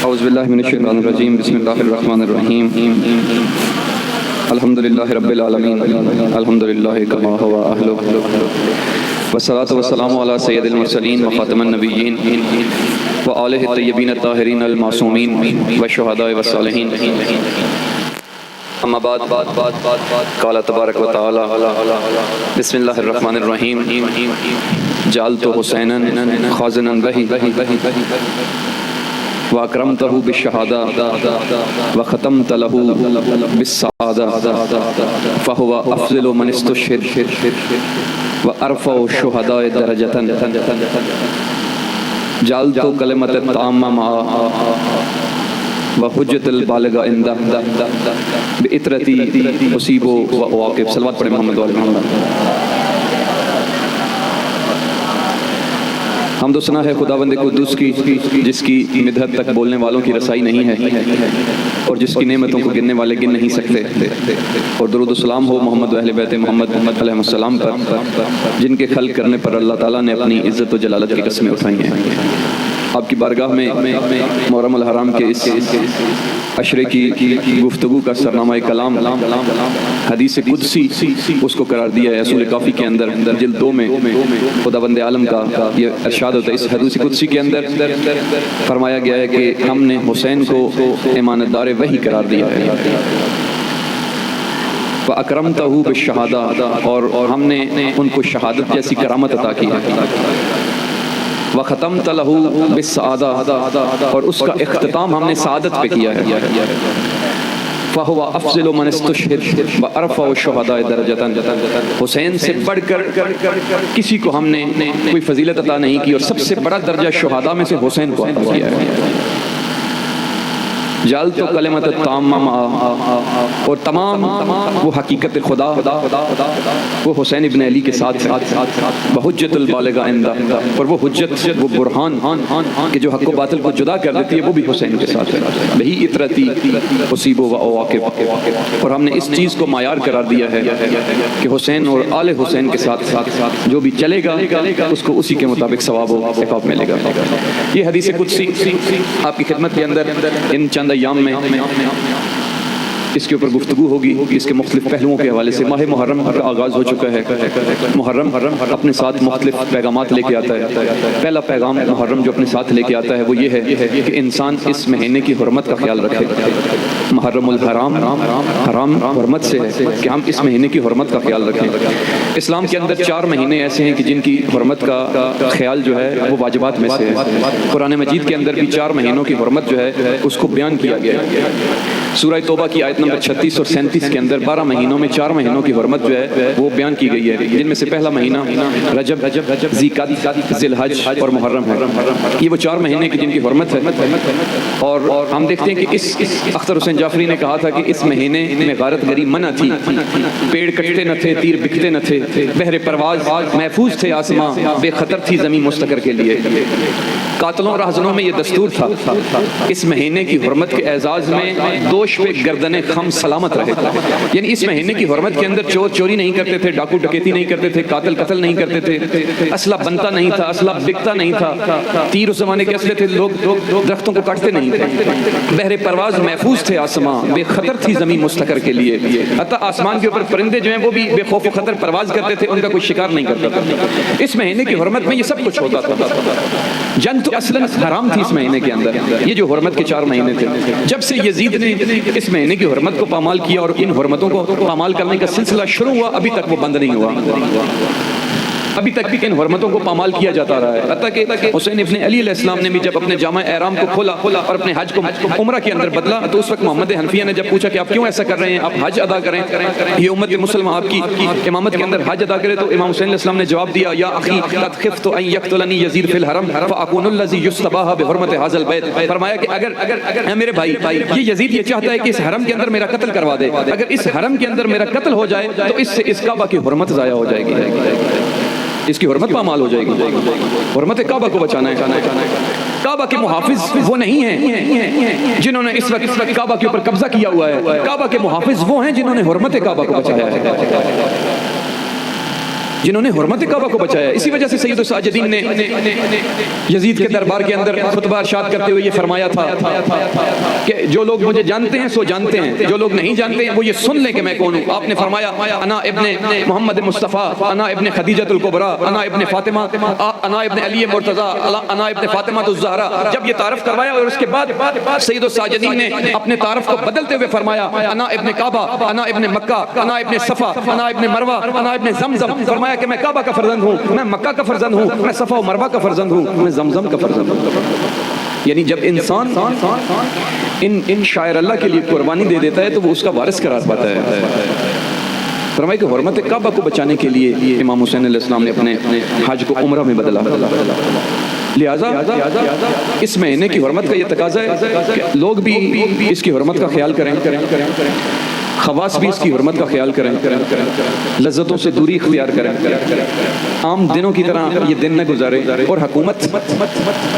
اعوذ باللہ من الشیطان الرجیم بسم اللہ الرحمن الرحیم الحمدللہ رب العالمین الحمدللہ کما ہوا اہلہ والصلاة والسلام علی سید المرسلین وخاتم النبیین وآلہ الطیبین الطاہرین المعصومین والشہداء والصالحین اما بعد قال تبارک و تعالی بسم اللہ الرحمن الرحیم جعلت حسینا خازنا بہی وَأَكْرَمْتَهُ بِالشَّهَادَةِ وَخَتَمْتَ لَهُ بِالسَّعَادَةِ فَهُوَ أَفْضَلُ مَنِ اسْتُشْهِدَ وَأَرْفَعُ الشُّهَدَاءِ دَرَجَةً جعلت كلمة التامة معه وحجة البالغة عنده بإطرتي أصيب وأواقب صلوات پڑھیں محمد وعلى محمد۔ حمد و ثنا ہے خداوند قدوس کی جس کی مدحت تک بولنے والوں کی رسائی نہیں ہے اور جس کی نعمتوں کو گننے والے گن نہیں سکتے، اور درود و سلام ہو محمد و اہل بیت محمد علیہ السلام پر جن کے خلق کرنے پر اللہ تعالیٰ نے اپنی عزت و جلالت کی قسمیں اٹھائی ہیں۔ آپ کی بارگاہ میں محرم الحرام کے اس عشرے کی گفتگو کا سرنامہ کلام حدیث قدسی اس کو قرار دیا ہے۔ اصول کافی کے اندر جلد 2 میں خداوند عالم کا یہ ارشاد ہوتا ہے، اس حدیث قدسی کے اندر فرمایا گیا ہے کہ ہم نے حسین کو امانت دار وحی قرار دیا ہے، وَأَكْرَمْتَهُ بِالشَّهَادَةِ اور ہم نے ان کو شہادت جیسی کرامت عطا کی ہے، وَخَتَمْتَ لَهُ بِالسَّعَادَةِ اور اس کا اختتام ہم نے سعادت پہ کیا ہے، فَهُوَ أَفْضَلُ مَنِ اسْتُشْهِدَ وَأَرْفَعُ الشُّهَدَاءِ دَرَجَةً حسین سے بڑھ کر کسی کو ہم نے کوئی فضیلت عطا نہیں کی، اور سب سے بڑا درجہ شہداء میں سے حسین کو عطا کیا ہے۔ جعلت کلمۃ التامہ اور تمام وہ حقیقت خدا وہ حسین ابن علی کے ساتھ بحجت البالغہ عندہ، اور وہ حجت وہ برہان کہ جو حق و باطل کو جدا کر دیتی ہے وہ بھی حسین کے ساتھ ہے۔ بہی اطرتی اصیب و اواقب، اور ہم نے اس چیز کو معیار قرار دیا ہے کہ حسین اور آل حسین کے ساتھ جو بھی چلے گا اس کو اسی کے مطابق ثواب و عقاب ملے گا۔ یہ حدیث قدسی آپ کی خدمت کے اندر ان چند ایام میں اس کے اوپر گفتگو ہوگی، اس کے مختلف پہلوؤں کے حوالے سے۔ ماہ محرم کا آغاز ہو چکا ہے۔ محرم اپنے ساتھ مختلف پیغامات لے کے آتا ہے۔ پہلا پیغام محرم جو اپنے ساتھ لے کے آتا ہے وہ یہ ہے کہ انسان اس مہینے کی حرمت کا خیال رکھے۔ محرم الحرام حرام حرمت سے ہے کہ ہم اس مہینے کی حرمت کا خیال رکھیں۔ اسلام کے اندر 4 مہینے ایسے ہیں کہ جن کی حرمت کا خیال جو ہے وہ واجبات میں سے ہے۔ قرآن مجید کے اندر بھی 4 مہینوں کی حرمت جو ہے اس کو بیان کیا گیا ہے۔ سورہ توبہ کی آیت نمبر 36 اور 37 کے اندر 12 مہینوں میں 4 مہینوں کی حرمت جو ہے وہ بیان کی گئی ہے، جن میں سے پہلا مہینہ رجب، ذیقعدہ، ذی الحج اور محرم ہے۔ یہ وہ 4 مہینے کی جن کی حرمت ہے، اور ہم دیکھتے ہیں کہ اس اختر حسین جعفری نے کہا تھا کہ اس مہینے میں غارت گری منع تھی، پیڑ کٹتے نہ تھے، تیر بکھتے نہ تھے، بحر پرواز محفوظ تھے، آسماں بے خطر تھی زمین مستقر کے لیے۔ قاتلوں اور راہزنوں میں یہ دستور تھا اس مہینے کی حرمت کے اعزاز میں دوش پہ گردنیں خم سلامت رہے، یعنی اس مہینے کی حرمت کے اندر چور چوری نہیں کرتے تھے، ڈاکو ڈکیتی نہیں کرتے تھے، قاتل قتل نہیں کرتے تھے، اسلحہ بنتا نہیں تھا، اسلحہ بکتا نہیں تھا، تیر اس زمانے کے اسلحے تھے، لوگ درختوں کو کاٹتے نہیں تھے، بحر پرواز محفوظ تھے، آسمان بے خطر تھی زمین مستقر کے لیے، حتی آسمان کے اوپر پرندے جو ہیں وہ بھی بے خوف و خطر پرواز کرتے تھے، ان کا کوئی شکار نہیں کرتا تھا۔ اس مہینے کی حرمت میں یہ سب کچھ ہوتا تھا۔ جنگ تو اصلاً حرام تھی اس مہینے کے اندر، یہ جو حرمت کے 4 مہینے تھے۔ جب سے یزید نے اس مہینے کی حرمت کو پامال کیا اور ان حرمتوں کو پامال کرنے کا سلسلہ شروع ہوا، ابھی تک وہ بند نہیں ہوا، ابھی تک بھی ان حرمتوں کو پامال کیا جاتا رہا ہے۔ حتیٰ کہ حسین ابن علی علیہ السلام نے بھی جب اپنے جامع احرام کو کھولا اور اپنے حج کو عمرہ کے اندر بدلا، تو اس وقت محمد حنفیہ نے جب پوچھا کہ آپ کیوں ایسا کر رہے ہیں، آپ حج ادا کریں، یہ امت مسلمہ آپ کی امامت کے اندر حج ادا کرے، تو امام حسین علیہ السلام نے جواب دیا، یا اخی قد خفت ان یقتلنی یزید فی الحرم فاکون الذی یستباح بحرمت ھذا البیت، فرمایا کہ اگر میرے بھائی یہ یزید یہ چاہتا ہے کہ اس حرم کے اندر میرا قتل کروا دے، اگر اس حرم کے اندر میرا قتل ہو جائے تو اس سے اس کعبہ کی حرمت ضائع ہو جائے گی، اس کی حرمت پامال ہو جائے گی۔ حرمت کعبہ کو بچانا ہے۔ کعبہ کے محافظ وہ نہیں ہیں جنہوں نے اس وقت کعبہ کے اوپر قبضہ کیا ہوا ہے، کعبہ کے محافظ وہ ہیں جنہوں نے حرمت کعبہ کو بچایا ہے۔ جنہوں نے حرمت کعبہ کو بچایا. اسی وجہ سے سید الساجدین نے یزید کے دربار کے اندر خطبہ ارشاد کرتے ہوئے یہ فرمایا تھا کہ جو لوگ مجھے جانتے ہیں سو جانتے ہیں, جو لوگ نہیں جانتے ہیں وہ یہ سن لیں کہ میں کون ہوں. آپ نے فرمایا انا ابن محمد مصطفیٰ, انا ابن خدیجۃ الکبریٰ, انا ابن فاطمہ, انا ابن علی مرتضیٰ, انا ابن فاطمہ الزہرا. جب یہ تعارف کروایا اور اس کے بعد سید الساجدین نے اپنے تعارف کو بدلتے ہوئے فرمایا انا ابن کعبہ, انا ابن مکہ, انا ابن صفا, انا ابن مروہ, انا ابن زمزم. فرمایا کہ میں کعبہ کا فرزند ہوں, میں مکہ کا فرزند ہوں, میں صفا و مروہ کا فرزند ہوں, میں زمزم کا فرزند ہوں. یعنی جب انسان ان شاعر اللہ کے لیے قربانی دے دیتا ہے تو وہ اس کا وارث قرار پاتا ہے. فرمایا کہ حرمت کعبہ کو بچانے کے لیے امام حسین علیہ السلام نے اپنے حج کو عمرہ میں بدلا. لہٰذا اس مہینے کی حرمت کا یہ تقاضا ہے کہ لوگ بھی اس کی حرمت کا خیال کریں, خواص بھی اس کی حرمت کا خیال کریں, لذتوں سے دوری اختیار کریں, عام دنوں کی طرح یہ دن نہ گزارے. اور حکومت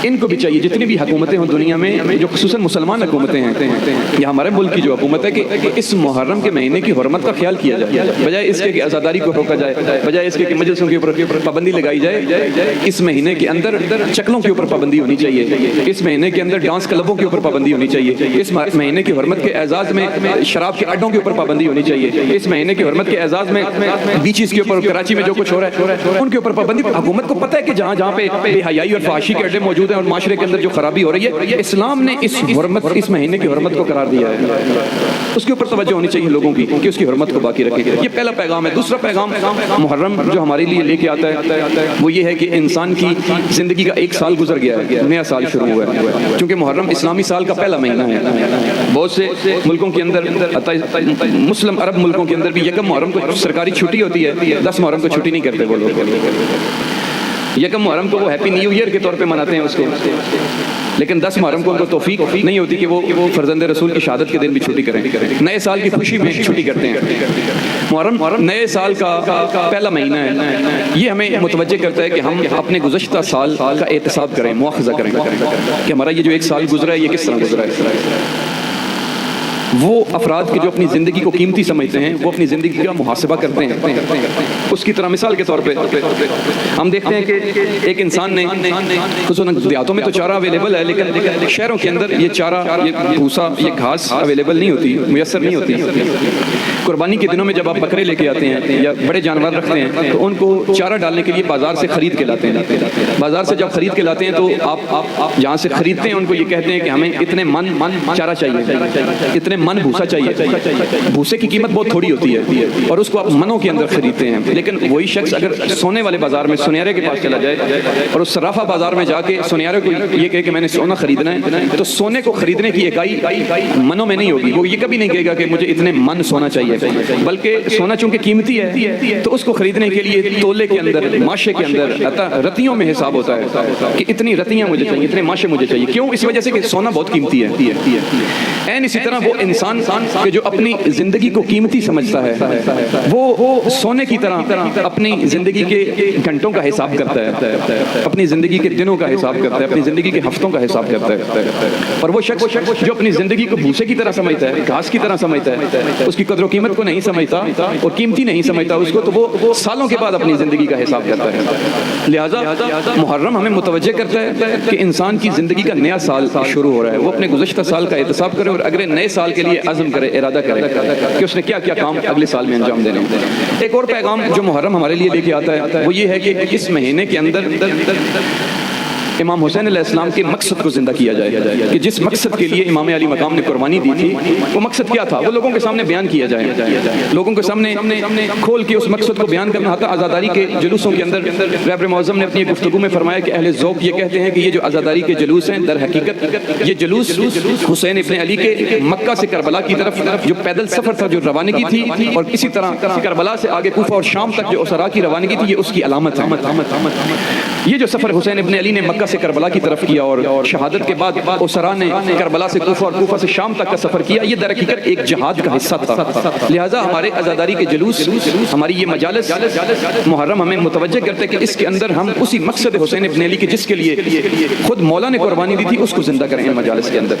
ان کو بھی چاہیے, جتنی بھی حکومتیں ہوں دنیا میں, جو خصوصاً مسلمان حکومتیں ہیں یا ہمارے ملک کی جو حکومت ہے, کہ اس محرم کے مہینے کی حرمت کا خیال کیا جائے, بجائے اس کے کہ عزاداری کو روکا جائے, بجائے اس کے کہ مجلسوں کے اوپر پابندی لگائی جائے. اس مہینے کے اندر چکلوں کے اوپر پابندی ہونی چاہیے, اس مہینے کے اندر ڈانس کلبوں کے اوپر پابندی ہونی چاہیے, اس مہینے کی حرمت کے اعزاز میں شراب کے اڈوں کے اوپر پابندی ہونی چاہیے, اس مہینے کی حرمت کے اعزاز میں بیچز کے اوپر, کراچی میں جو کچھ ہو رہا ہے ان کے اوپر پابندی. حکومت کو پتہ ہے کہ جہاں جہاں پہ بے حیائی اور فحاشی کے اڈے موجود ہیں اور معاشرے کے اندر جو خرابی ہو رہی ہے, اسلام نے اس حرمت, اس مہینے کی حرمت کو قرار دیا ہے. اس کے اوپر توجہ ہونی چاہیے لوگوں کی کہ اس کی حرمت کو باقی رکھے. یہ پہلا پیغام ہے. دوسرا پیغام محرم جو ہمارے لیے لے کے آتا ہے وہ یہ ہے کہ انسان کی زندگی کا ایک سال گزر گیا ہے, نیا سال شروع ہوا ہے. چونکہ محرم اسلامی سال کا پہلا مہینہ ہے. بہت سے ملکوں کے اندر, مسلم عرب ملکوں کے اندر بھی یکم محرم کو سرکاری چھٹی ہوتی ہے, 10 محرم کو چھٹی نہیں کرتے وہ لوگ. یکم محرم کو وہ ہیپی نیو ایئر کے طور پہ مناتے ہیں اس کو, لیکن 10 محرم کو ان کو توفیق نہیں ہوتی کہ وہ فرزند رسول کی شہادت کے دن بھی چھٹی کریں. نئے سال کی خوشی میں چھٹی کرتے ہیں. محرم نئے سال کا پہلا مہینہ ہے. یہ ہمیں متوجہ کرتا ہے کہ ہم اپنے گزشتہ سال کا احتساب کریں, مواخذہ کریں کہ ہمارا یہ جو ایک سال گزرا ہے یہ کس طرح گزرا ہے. وہ افراد کے جو اپنی زندگی کو قیمتی سمجھتے ہیں وہ اپنی زندگی کا محاسبہ کرتے ہیں. اس کی طرح مثال کے طور پہ ہم دیکھتے ہیں کہ ایک انسان نے, خصوصاً دیہاتوں میں تو چارہ اویلیبل ہے, لیکن شہروں کے اندر یہ چارہ, یہ بھوسا, یہ گھاس اویلیبل نہیں ہوتی, میسر نہیں ہوتی. قربانی کے دنوں میں جب آپ بکرے لے کے آتے ہیں یا بڑے جانور رکھتے ہیں تو ان کو چارہ ڈالنے کے لیے بازار سے خرید کے لاتے ہیں. بازار سے جب خرید کے لاتے ہیں تو آپ جہاں سے خریدتے ہیں ان کو یہ کہتے ہیں کہ ہمیں اتنے من چارہ چاہیے, اتنے من بھوسا چاہیے. بھوسے کی قیمت بہت تھوڑی ہوتی ہے اور اس کو آپ منوں کے اندر خریدتے ہیں. لیکن وہی شخص اگر سونے والے بازار میں سنیارے کے پاس چلا جائے اور اس صرافہ بازار میں جا کے سنیارے کو یہ کہے کہ میں نے سونا خریدنا ہے, تو سونے کو خریدنے کی اکائی منوں میں نہیں ہوگی. وہ یہ کبھی نہیں کہے گا کہ مجھے اتنے من سونا چاہیے, بلکہ سونا چونکہ قیمتی ہے تو اس کو خریدنے کے لیے تولے کے اندر, ماشے کے اندر رتیوں میں حساب ہوتا ہے کہ اتنی رتیاں مجھے چاہیے, اتنے ماشے مجھے چاہیے. کیوں؟ اس وجہ سے کہ سونا بہت قیمتی ہے. این اسی طرح وہ انسان کہ جو اپنی زندگی کو قیمتی سمجھتا ہے وہ سونے کی طرح اپنی زندگی کے گھنٹوں کا حساب کرتا ہے, اپنی زندگی کے دنوں کا حساب کرتا ہے, اپنی زندگی کے ہفتوں کا حساب کرتا ہے. اور وہ شخص جو اپنی زندگی کو بھوسے کی طرح سمجھتا ہے, گھاس کی طرح سمجھتا ہے, اس کی قدر و قیمت کو نہیں سمجھتا اور قیمتی نہیں سمجھتا اس کو, تو وہ سالوں کے بعد اپنی زندگی کا حساب کرتا ہے. لہٰذا محرم ہمیں متوجہ کرتا ہے کہ انسان کی زندگی کا نیا سال شروع ہو رہا ہے. وہ اپنے گزشتہ سال کا احتساب کرے اور اگلے نئے سال کے لیے عزم کرے, ارادہ کرے کہ اس نے کیا کیا کام اگلے سال میں انجام دینے. ایک اور پیغام جو محرم ہمارے لیے لے کے آتا ہے وہ یہ ہے کہ اس مہینے کے اندر امام حسین علیہ السلام کے مقصد کو زندہ کیا جائے کہ جس مقصد کے لیے امام علی مقام نے قربانی دی تھی وہ مقصد کیا تھا, وہ لوگوں کے سامنے بیان کیا جائے. لوگوں کے سامنے کھول کے اس مقصد کو بیان کرنا تھا. عزاداری کے جلوسوں کے اندر رہبر معظم نے اپنی گفتگو میں فرمایا کہ اہل ذوق یہ کہتے ہیں کہ یہ جو عزاداری کے جلوس ہیں در حقیقت یہ جلوس حسین ابن علی کے مکہ سے کربلا کی طرف جو پیدل سفر تھا, جو روانگی تھی, اور اسی طرح کربلا سے آگے کوفہ اور شام تک جو اسرا کی روانگی تھی, یہ اس کی علامت ہے. یہ جو سفر حسین ابن علی نے مکہ مکہ سے کربلا کی طرف کیا اور شہادت کے بعد اسرا نے کربلا سے کوفہ اور کوفہ سے شام تک کا سفر کیا، یہ در حقیقت ایک جہاد کا حصہ تھا۔ لہٰذا ہمارے عزاداری کے جلوس، ہماری یہ مجالس محرم ہمیں متوجہ کرتے کہ اس کے اندر ہم اسی مقصد حسین ابن علی کے جس کے لیے خود مولا نے قربانی دی تھی اس کو زندہ کریں مجالس کے اندر۔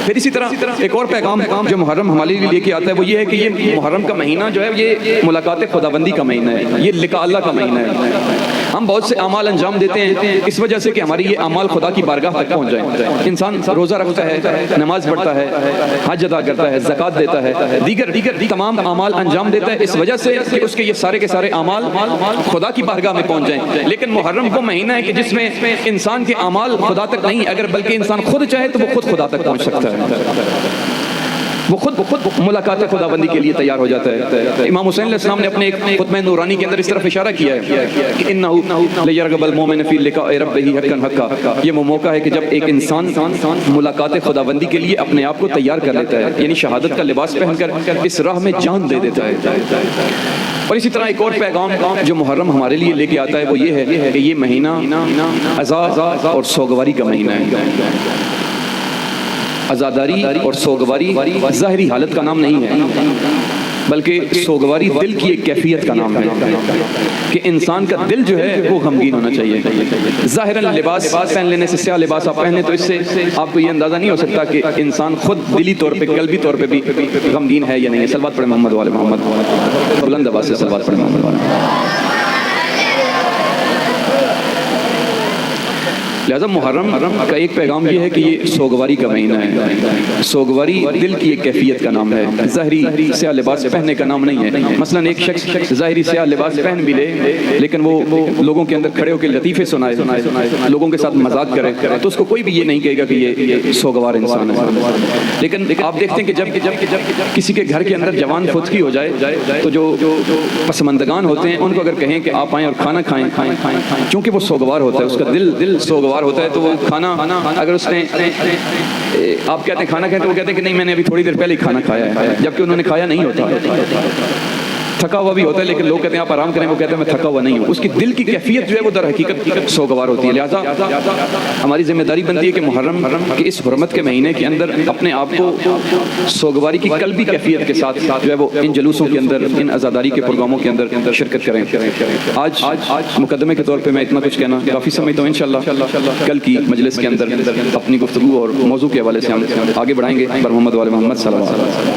پھر اسی طرح ایک اور پیغام جو محرم ہمارے لیے لے کے آتا ہے وہ یہ ہے کہ یہ محرم کا مہینہ جو ہے یہ ملاقات خداوندی کا مہینہ ہے، یہ لقاء اللہ کا مہینہ ہے۔ ہم بہت سے اعمال انجام دیتے ہیں اس وجہ سے کہ ہماری یہ اعمال خدا کی بارگاہ تک پہنچ جائیں۔ انسان روزہ رکھتا ہے، نماز پڑھتا ہے، حج ادا کرتا ہے، زکوٰۃ دیتا ہے، دیگر تمام اعمال انجام دیتا ہے اس وجہ سے کہ اس کے یہ سارے کے سارے اعمال خدا کی بارگاہ میں پہنچ جائیں۔ لیکن محرم وہ مہینہ ہے کہ جس میں انسان کے اعمال خدا تک نہیں، اگر بلکہ انسان خود چاہے تو وہ خود خدا تک پہنچ سکتا ہے، وہ خود ملاقات خداوندی کے لیے تیار ہو جاتا ہے۔ امام حسین علیہ السلام نے اپنے ایک خطبہ نورانی کے اندر اس طرف اشارہ کیا ہے کہ انہ لیرغب المؤمن فی لقاء ربہ حقا حقا، یہ وہ موقع ہے کہ جب ایک انسان ملاقات خداوندی کے لیے اپنے آپ کو تیار کر لیتا ہے، یعنی شہادت کا لباس پہن کر اس راہ میں جان دے دیتا ہے۔ اور اسی طرح ایک اور پیغام جو محرم ہمارے لیے لے کے آتا ہے وہ یہ ہے کہ یہ مہینہ عزا اور سوگواری کا مہینہ ہے۔ عزاداری اور سوگواری ظاہری حالت کا نام نہیں ہے بلکہ سوگواری دل کی ایک کیفیت کا نام ہے کہ انسان کا دل جو ہے وہ غمگین ہونا چاہیے۔ ظاہراً لباس پہن لینے سے، سیاہ لباس آپ پہنے تو اس سے آپ کو یہ اندازہ نہیں ہو سکتا کہ انسان خود دلی طور پہ قلبی طور پہ بھی غمگین ہے یا نہیں ہے۔ صلوات پڑھیں محمد والے محمد، بلند آواز سے صلوات پڑھیں محمد والے۔ لہذا محرم کا ایک پیغام یہ ہے کہ یہ سوگواری کا مہینہ ہے۔ سوگواری دل کی ایک کیفیت کا نام ہے، ظاہری سیاہ لباس پہننے کا نام نہیں ہے۔ مثلا ایک شخص ظاہری سیاہ لباس پہن بھی لے لیکن وہ لوگوں کے اندر کھڑے ہو کے لطیفے سنائے، لوگوں کے ساتھ مذاق کرے تو اس کو کوئی بھی یہ نہیں کہے گا کہ یہ سوگوار انسان ہے۔ لیکن آپ دیکھتے ہیں کہ جب کسی کے گھر کے اندر جوان فوتگی ہو جائے تو جو پسماندگان ہوتے ہیں ان کو اگر کہیں کہ آپ آئیں اور کھانا کھائیں، چونکہ وہ سوگوار ہوتا ہے، اس کا دل سوگوار ہوتا ہے، تو وہ کھانا اگر اس نے آپ کہتے ہیں کھانا کھائیں تو وہ کہتے ہیں کہ نہیں میں نے ابھی تھوڑی دیر پہلے ہی کھانا کھایا ہے، جبکہ انہوں نے کھایا نہیں ہوتا، تھکا ہوا بھی ہوتا ہے لیکن لوگ کہتے ہیں آپ آرام کریں، وہ کہتے ہیں میں تھکا ہوا نہیں ہوں۔ اس کی دل کی کیفیت جو ہے وہ در حقیقت سوگوار ہوتی ہے۔ لہٰذا ہماری ذمہ داری بنتی ہے کہ محرم کے اس حرمت کے مہینے کے اندر اپنے آپ کو سوگواری کی قلبی کیفیت کے ساتھ جو ہے وہ ان جلوسوں کے اندر، ان عزاداری کے پروگراموں کے اندر شرکت کریں۔ آج مقدمے کے طور پہ میں اتنا کچھ کہنا کافی سمجھتا ہوں۔ انشاءاللہ کل کی مجلس کے اندر اپنی گفتگو اور موضوع کے حوالے سے ہم آگے بڑھائیں گے۔ پر محمد والے محمد صلی اللہ علیہ وسلم۔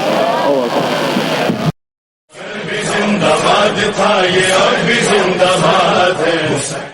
زندہ باد تھا یہ اب بھی زندہ باد ہے۔